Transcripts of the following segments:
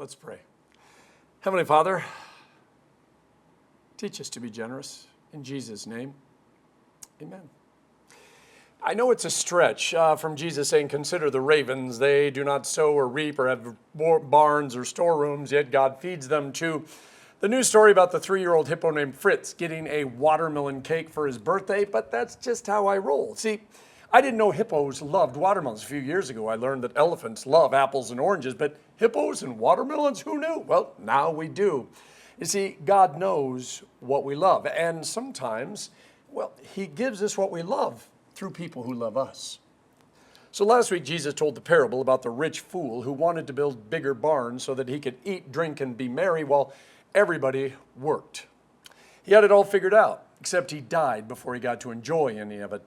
Let's pray. Heavenly Father, teach us to be generous. In Jesus' name, amen. I know it's a stretch from Jesus saying, consider the ravens. They do not sow or reap or have barns or storerooms, yet God feeds them, to the news story about the 3-year-old hippo named Fritz getting a watermelon cake for his birthday, but that's just how I roll. See, I didn't know hippos loved watermelons. A few years ago, I learned that elephants love apples and oranges, but hippos and watermelons, who knew? Well, now we do. You see, God knows what we love, and sometimes, well, He gives us what we love through people who love us. So last week, Jesus told the parable about the rich fool who wanted to build bigger barns so that he could eat, drink, and be merry while everybody worked. He had it all figured out, except he died before he got to enjoy any of it.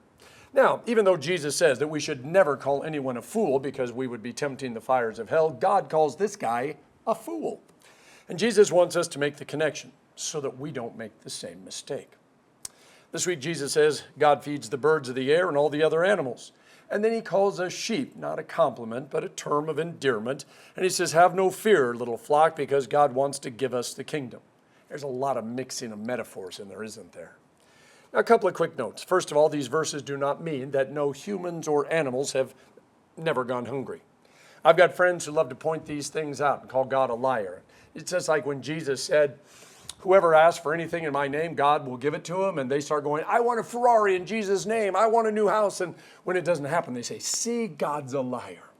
Now, even though Jesus says that we should never call anyone a fool because we would be tempting the fires of hell, God calls this guy a fool. And Jesus wants us to make the connection so that we don't make the same mistake. This week, Jesus says God feeds the birds of the air and all the other animals. And then he calls us sheep, not a compliment, but a term of endearment. And he says, have no fear, little flock, because God wants to give us the kingdom. There's a lot of mixing of metaphors in there, isn't there? Now, a couple of quick notes. First of all, these verses do not mean that no humans or animals have never gone hungry. I've got friends who love to point these things out and call God a liar. It's just like when Jesus said, whoever asks for anything in my name, God will give it to him. And they start going, I want a Ferrari in Jesus' name. I want a new house. And when it doesn't happen, they say, see, God's a liar.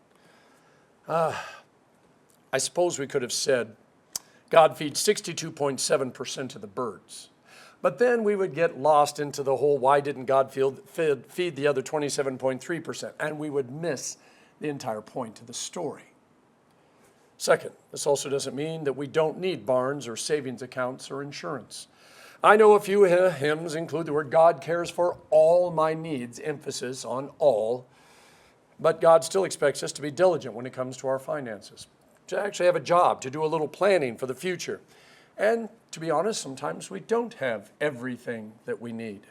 I suppose we could have said, God feeds 62.7% of the birds. But then we would get lost into the whole, why didn't God feed the other 27.3%? And we would miss the entire point of the story. Second, this also doesn't mean that we don't need barns or savings accounts or insurance. I know a few hymns include the word God cares for all my needs, emphasis on all. But God still expects us to be diligent when it comes to our finances, to actually have a job, to do a little planning for the future. And to be honest, sometimes we don't have everything that we need.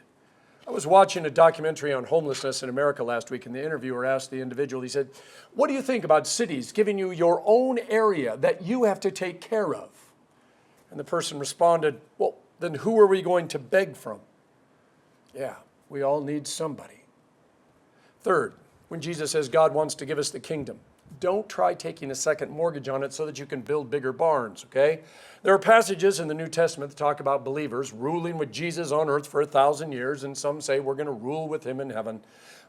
I was watching a documentary on homelessness in America last week, and the interviewer asked the individual, he said, what do you think about cities giving you your own area that you have to take care of? And the person responded, well, then who are we going to beg from? Yeah, we all need somebody. Third, when Jesus says God wants to give us the kingdom, don't try taking a second mortgage on it so that you can build bigger barns, okay? There are passages in the New Testament that talk about believers ruling with Jesus on earth for 1,000 years, and some say we're going to rule with him in heaven.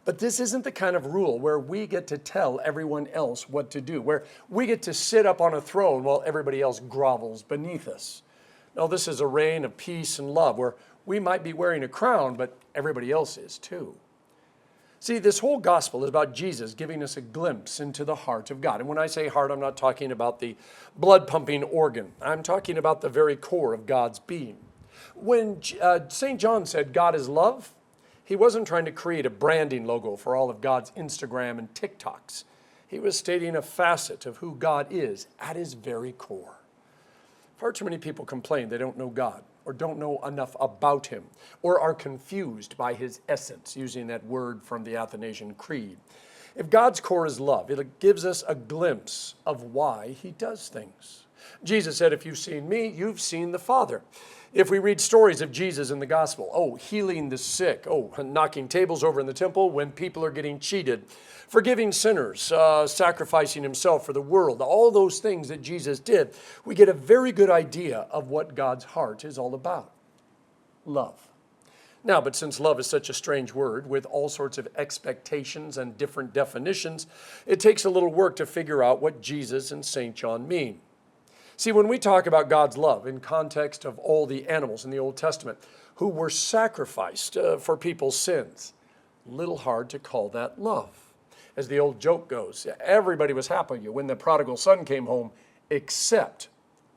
But this isn't the kind of rule where we get to tell everyone else what to do, where we get to sit up on a throne while everybody else grovels beneath us. No, this is a reign of peace and love where we might be wearing a crown, but everybody else is too. See, this whole gospel is about Jesus giving us a glimpse into the heart of God. And when I say heart, I'm not talking about the blood-pumping organ. I'm talking about the very core of God's being. When St. John said God is love, he wasn't trying to create a branding logo for all of God's Instagram and TikToks. He was stating a facet of who God is at his very core. Far too many people complain they don't know God, or don't know enough about him, or are confused by his essence, using that word from the Athanasian Creed. If God's core is love, it gives us a glimpse of why he does things. Jesus said, if you've seen me, you've seen the Father. If we read stories of Jesus in the gospel, healing the sick, knocking tables over in the temple when people are getting cheated, forgiving sinners, sacrificing himself for the world, all those things that Jesus did, we get a very good idea of what God's heart is all about. Love. Now, but since love is such a strange word with all sorts of expectations and different definitions, it takes a little work to figure out what Jesus and St. John mean. See, when we talk about God's love in context of all the animals in the Old Testament who were sacrificed for people's sins, a little hard to call that love. As the old joke goes, everybody was happy when the prodigal son came home, except,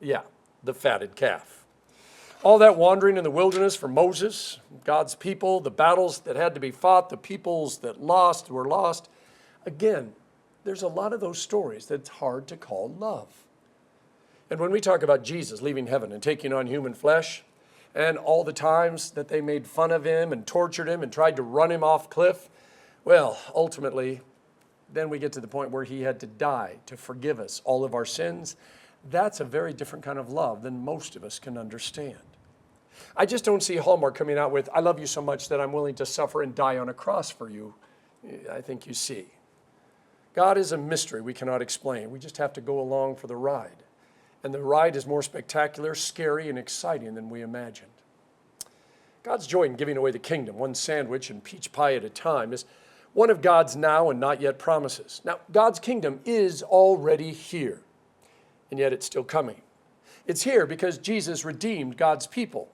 the fatted calf. All that wandering in the wilderness for Moses, God's people, the battles that had to be fought, the peoples that were lost. Again, there's a lot of those stories that's hard to call love. And when we talk about Jesus leaving heaven and taking on human flesh, and all the times that they made fun of him and tortured him and tried to run him off cliff, well, ultimately, then we get to the point where he had to die to forgive us all of our sins. That's a very different kind of love than most of us can understand. I just don't see Hallmark coming out with, I love you so much that I'm willing to suffer and die on a cross for you. I think you see. God is a mystery we cannot explain. We just have to go along for the ride. And the ride is more spectacular, scary, and exciting than we imagined. God's joy in giving away the kingdom, one sandwich and peach pie at a time, is one of God's now and not yet promises. Now, God's kingdom is already here, and yet it's still coming. It's here because Jesus redeemed God's people.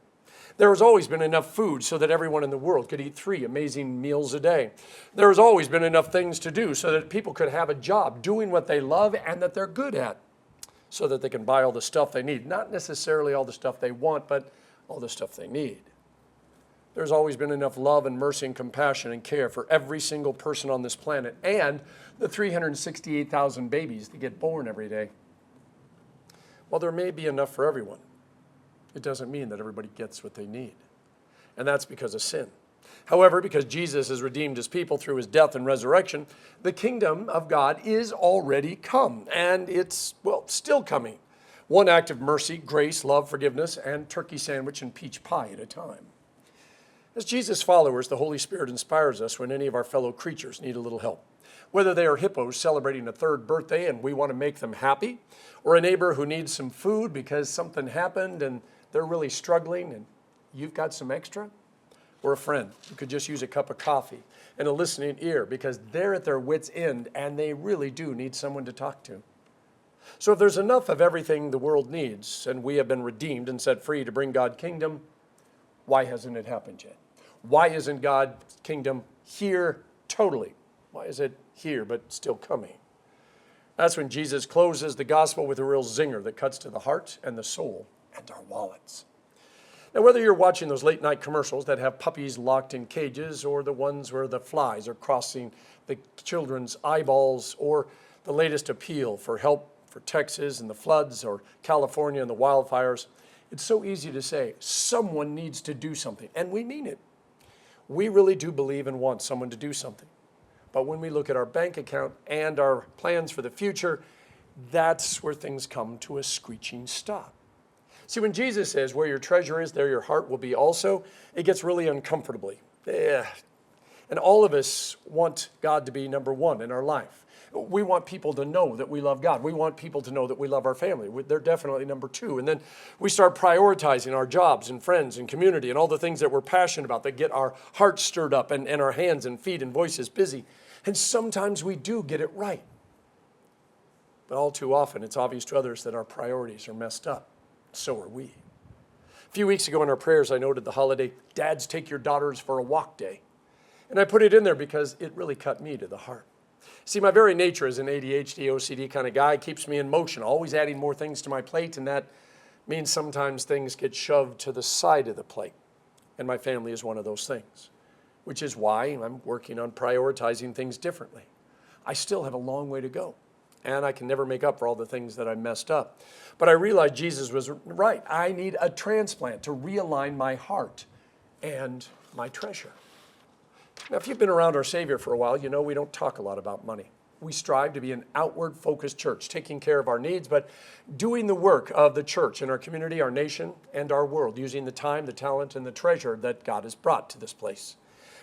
There has always been enough food so that everyone in the world could eat 3 amazing meals a day. There has always been enough things to do so that people could have a job doing what they love and that they're good at, so that they can buy all the stuff they need. Not necessarily all the stuff they want, but all the stuff they need. There's always been enough love and mercy and compassion and care for every single person on this planet and the 368,000 babies that get born every day. While there may be enough for everyone, it doesn't mean that everybody gets what they need. And that's because of sin. However, because Jesus has redeemed his people through his death and resurrection, the kingdom of God is already come, and it's, still coming. One act of mercy, grace, love, forgiveness, and turkey sandwich and peach pie at a time. As Jesus' followers, the Holy Spirit inspires us when any of our fellow creatures need a little help. Whether they are hippos celebrating a 3rd birthday and we want to make them happy, or a neighbor who needs some food because something happened and they're really struggling and you've got some extra, or a friend who could just use a cup of coffee and a listening ear because they're at their wits' end and they really do need someone to talk to. So if there's enough of everything the world needs and we have been redeemed and set free to bring God's kingdom, why hasn't it happened yet? Why isn't God's kingdom here totally? Why is it here but still coming? That's when Jesus closes the gospel with a real zinger that cuts to the heart and the soul and our wallets. Now, whether you're watching those late night commercials that have puppies locked in cages, or the ones where the flies are crossing the children's eyeballs, or the latest appeal for help for Texas and the floods, or California and the wildfires, it's so easy to say, someone needs to do something, and we mean it. We really do believe and want someone to do something. But when we look at our bank account and our plans for the future, that's where things come to a screeching stop. See, when Jesus says, where your treasure is, there your heart will be also, it gets really uncomfortably. And all of us want God to be number one in our life. We want people to know that we love God. We want people to know that we love our family. They're definitely number 2. And then we start prioritizing our jobs and friends and community and all the things that we're passionate about that get our hearts stirred up and our hands and feet and voices busy. And sometimes we do get it right. But all too often, it's obvious to others that our priorities are messed up. So are we. A few weeks ago in our prayers, I noted the holiday, Dads Take Your Daughters for a Walk Day. And I put it in there because it really cut me to the heart. See, my very nature as an ADHD, OCD kind of guy keeps me in motion, always adding more things to my plate, and that means sometimes things get shoved to the side of the plate. And my family is one of those things, which is why I'm working on prioritizing things differently. I still have a long way to go, and I can never make up for all the things that I messed up. But I realized Jesus was right. I need a transplant to realign my heart and my treasure. Now, if you've been around our Savior for a while, you know we don't talk a lot about money. We strive to be an outward-focused church, taking care of our needs, but doing the work of the church in our community, our nation, and our world, using the time, the talent, and the treasure that God has brought to this place.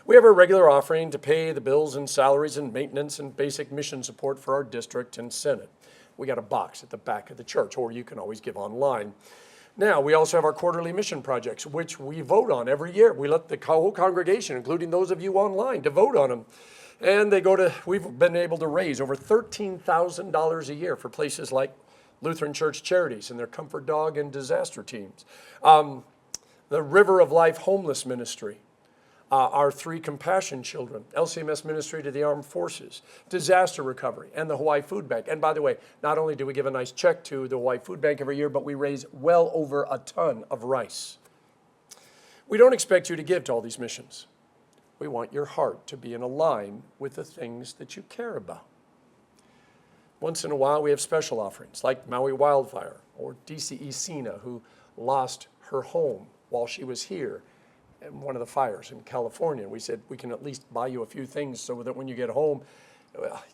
We have a regular offering to pay the bills and salaries and maintenance and basic mission support for our district and Senate. We got a box at the back of the church, or you can always give online. Now, we also have our quarterly mission projects, which we vote on every year. We let the whole congregation, including those of you online, to vote on them. And we've been able to raise over $13,000 a year for places like Lutheran Church Charities and their Comfort Dog and disaster teams. The River of Life Homeless Ministry. Our 3 compassion children, LCMS ministry to the armed forces, disaster recovery, and the Hawaii Food Bank. And by the way, not only do we give a nice check to the Hawaii Food Bank every year, but we raise well over a ton of rice. We don't expect you to give to all these missions. We want your heart to be in line with the things that you care about. Once in a while, we have special offerings like Maui Wildfire or DCE Sina, who lost her home while she was here in one of the fires in California. We said, we can at least buy you a few things so that when you get home,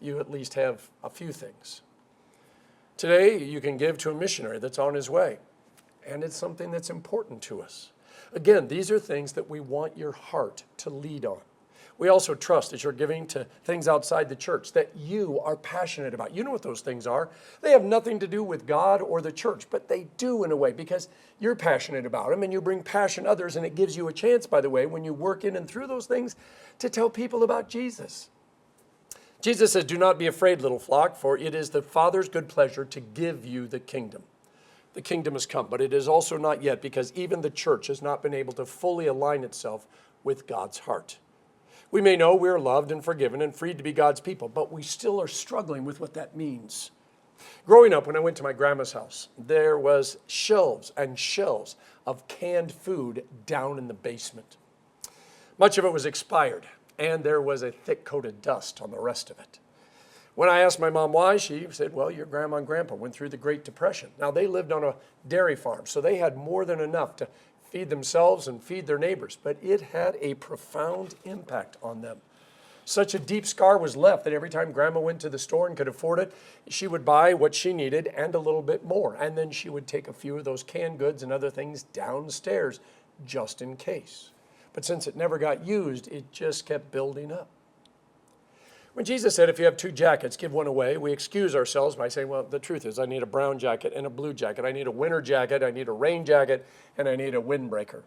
you at least have a few things. Today, you can give to a missionary that's on his way, and it's something that's important to us. Again, these are things that we want your heart to lead on. We also trust that you're giving to things outside the church that you are passionate about. You know what those things are. They have nothing to do with God or the church, but they do in a way because you're passionate about them and you bring passion to others, and it gives you a chance, by the way, when you work in and through those things to tell people about Jesus. Jesus says, "Do not be afraid, little flock, for it is the Father's good pleasure to give you the kingdom." The kingdom has come, but it is also not yet, because even the church has not been able to fully align itself with God's heart. We may know we're loved and forgiven and freed to be God's people, but we still are struggling with what that means. Growing up, when I went to my grandma's house, there was shelves and shelves of canned food down in the basement. Much of it was expired, and there was a thick coat of dust on the rest of it. When I asked my mom why, she said, "Well, your grandma and grandpa went through the Great Depression." Now, they lived on a dairy farm, so they had more than enough to feed themselves and feed their neighbors, but it had a profound impact on them. Such a deep scar was left that every time Grandma went to the store and could afford it, she would buy what she needed and a little bit more, and then she would take a few of those canned goods and other things downstairs just in case. But since it never got used, it just kept building up. When Jesus said, "If you have 2 jackets, give one away," we excuse ourselves by saying, well, the truth is I need a brown jacket and a blue jacket. I need a winter jacket, I need a rain jacket, and I need a windbreaker.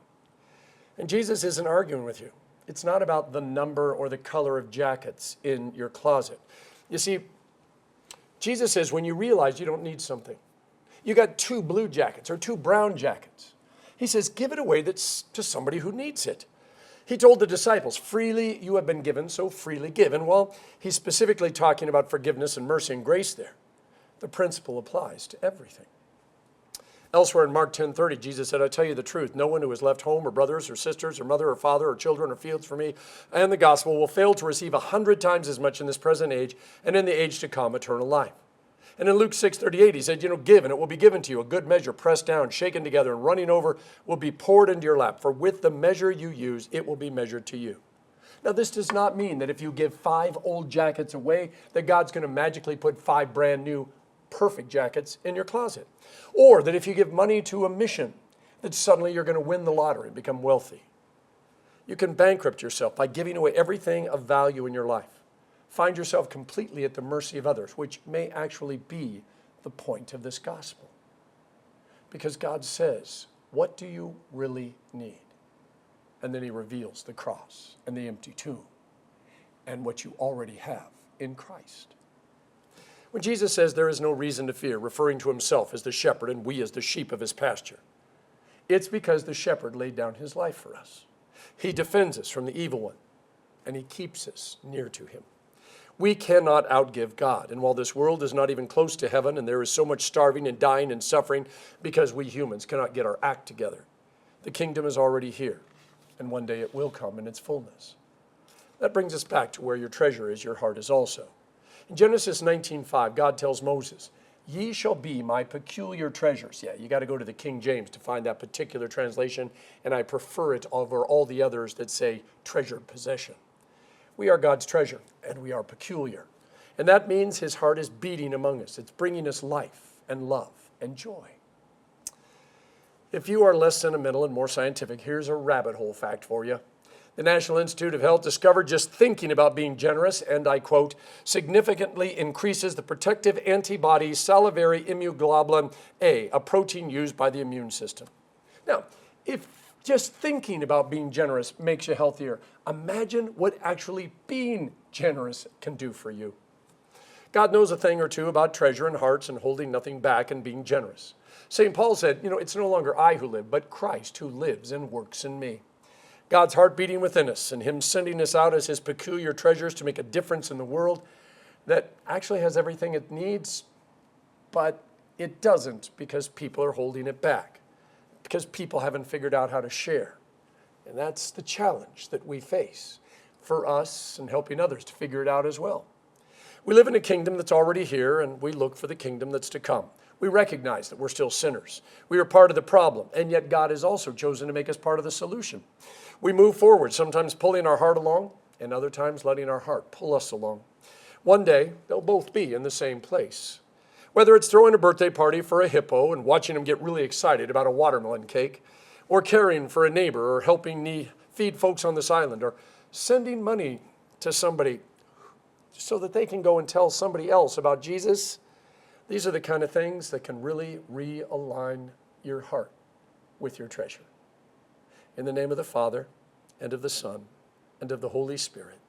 And Jesus isn't arguing with you. It's not about the number or the color of jackets in your closet. You see, Jesus says when you realize you don't need something, you got 2 blue jackets or 2 brown jackets, he says, give it away that's to somebody who needs it. He told the disciples, "Freely you have been given, so freely give." And while he's specifically talking about forgiveness and mercy and grace there, the principle applies to everything. Elsewhere in Mark 10:30, Jesus said, "I tell you the truth, no one who has left home or brothers or sisters or mother or father or children or fields for me and the gospel will fail to receive 100 times as much in this present age and in the age to come eternal life." And in Luke 6:38, he said, "Give, and it will be given to you. A good measure, pressed down, shaken together, and running over will be poured into your lap. For with the measure you use, it will be measured to you." Now, this does not mean that if you give 5 old jackets away, that God's going to magically put 5 brand new, perfect jackets in your closet. Or that if you give money to a mission, that suddenly you're going to win the lottery and become wealthy. You can bankrupt yourself by giving away everything of value in your life. Find yourself completely at the mercy of others, which may actually be the point of this gospel. Because God says, what do you really need? And then he reveals the cross and the empty tomb and what you already have in Christ. When Jesus says there is no reason to fear, referring to himself as the shepherd and we as the sheep of his pasture, it's because the shepherd laid down his life for us. He defends us from the evil one, and he keeps us near to him. We cannot outgive God. And while this world is not even close to heaven, and there is so much starving and dying and suffering because we humans cannot get our act together, the kingdom is already here, and one day it will come in its fullness. That brings us back to where your treasure is, your heart is also. In Genesis 19:5, God tells Moses, "Ye shall be my peculiar treasures." Yeah, you got to go to the King James to find that particular translation, and I prefer it over all the others that say treasured possession. We are God's treasure, and we are peculiar. And that means his heart is beating among us. It's bringing us life and love and joy. If you are less sentimental and more scientific, here's a rabbit hole fact for you. The National Institute of Health discovered just thinking about being generous, and I quote, "significantly increases the protective antibody salivary immunoglobulin A, a protein used by the immune system." Now, if just thinking about being generous makes you healthier, imagine what actually being generous can do for you. God knows a thing or two about treasure and hearts and holding nothing back and being generous. St. Paul said, it's no longer I who live, but Christ who lives and works in me. God's heart beating within us and him sending us out as his peculiar treasures to make a difference in the world that actually has everything it needs, but it doesn't because people are holding it back, because people haven't figured out how to share. And that's the challenge that we face for us and helping others to figure it out as well. We live in a kingdom that's already here, and we look for the kingdom that's to come. We recognize that we're still sinners. We are part of the problem, and yet God has also chosen to make us part of the solution. We move forward, sometimes pulling our heart along, and other times letting our heart pull us along. One day, they'll both be in the same place. Whether it's throwing a birthday party for a hippo and watching them get really excited about a watermelon cake, or caring for a neighbor, or helping feed folks on this island, or sending money to somebody so that they can go and tell somebody else about Jesus, these are the kind of things that can really realign your heart with your treasure. In the name of the Father, and of the Son, and of the Holy Spirit.